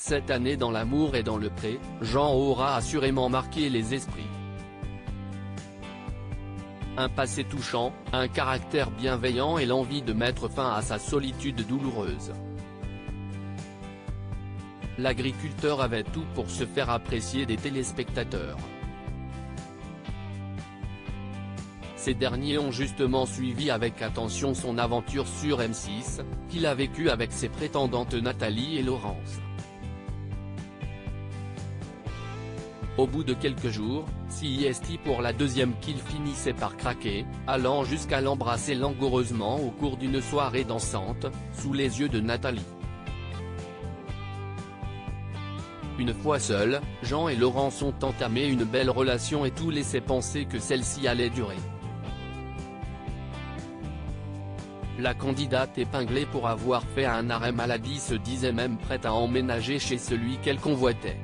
Cette année dans l'amour et dans le pré, Jean aura assurément marqué les esprits. Un passé touchant, un caractère bienveillant et l'envie de mettre fin à sa solitude douloureuse. L'agriculteur avait tout pour se faire apprécier des téléspectateurs. Ces derniers ont justement suivi avec attention son aventure sur M6, qu'il a vécue avec ses prétendantes Nathalie et Laurence. Au bout de quelques jours, c'est pour la deuxième qu'il finissait par craquer, allant jusqu'à l'embrasser langoureusement au cours d'une soirée dansante, sous les yeux de Nathalie. Une fois seuls, Jean et Laurence ont entamé une belle relation et tout laissait penser que celle-ci allait durer. La candidate épinglée pour avoir fait un arrêt maladie se disait même prête à emménager chez celui qu'elle convoitait.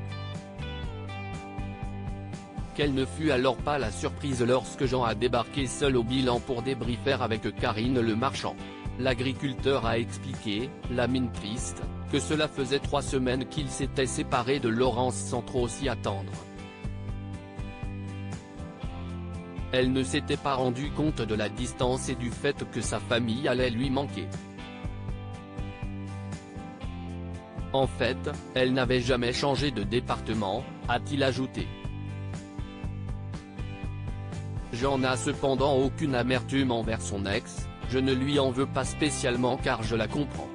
Quelle ne fut alors pas la surprise lorsque Jean a débarqué seul au bilan pour débriefer avec Karine Le Marchand. L'agriculteur a expliqué, la mine triste, que cela faisait 3 semaines qu'il s'était séparé de Laurence sans trop s'y attendre. Elle ne s'était pas rendu compte de la distance et du fait que sa famille allait lui manquer. En fait, elle n'avait jamais changé de département, a-t-il ajouté. Jean n'a cependant aucune amertume envers son ex, je ne lui en veux pas spécialement car je la comprends.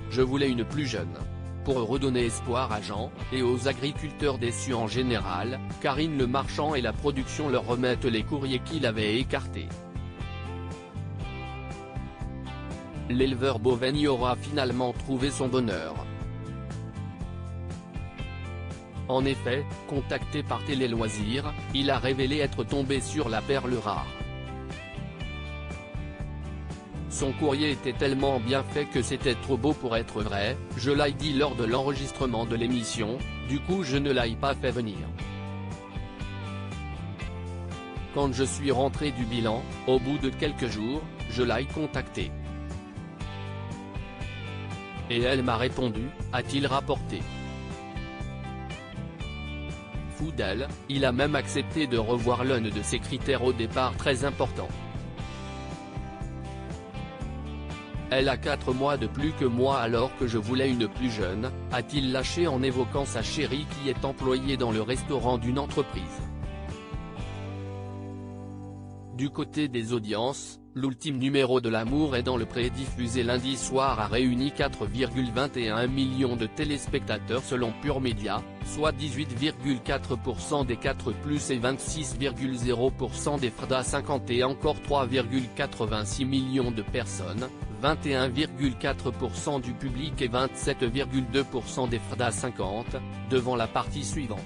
Je voulais une plus jeune. Pour redonner espoir à Jean, et aux agriculteurs déçus en général, Karine Le Marchand et la production leur remettent les courriers qu'il avait écartés. L'éleveur bovin y aura finalement trouvé son bonheur. En effet, contacté par Télé Loisirs, il a révélé être tombé sur la perle rare. Son courrier était tellement bien fait que c'était trop beau pour être vrai, je l'ai dit lors de l'enregistrement de l'émission, du coup je ne l'ai pas fait venir. Quand je suis rentré du bilan, au bout de quelques jours, je l'ai contacté. Et elle m'a répondu, a-t-il rapporté. Fou d'elle, il a même accepté de revoir l'un de ses critères au départ très importants. Elle a 4 mois de plus que moi alors que je voulais une plus jeune, a-t-il lâché en évoquant sa chérie qui est employée dans le restaurant d'une entreprise. Du côté des audiences, l'ultime numéro de L'amour est dans le pré diffusé lundi soir a réuni 4,21 millions de téléspectateurs selon Pure Média, soit 18,4% des 4+, et 26,0% des FRDA 50 et encore 3,86 millions de personnes, 21,4% du public et 27,2% des FRDA 50, devant la partie suivante.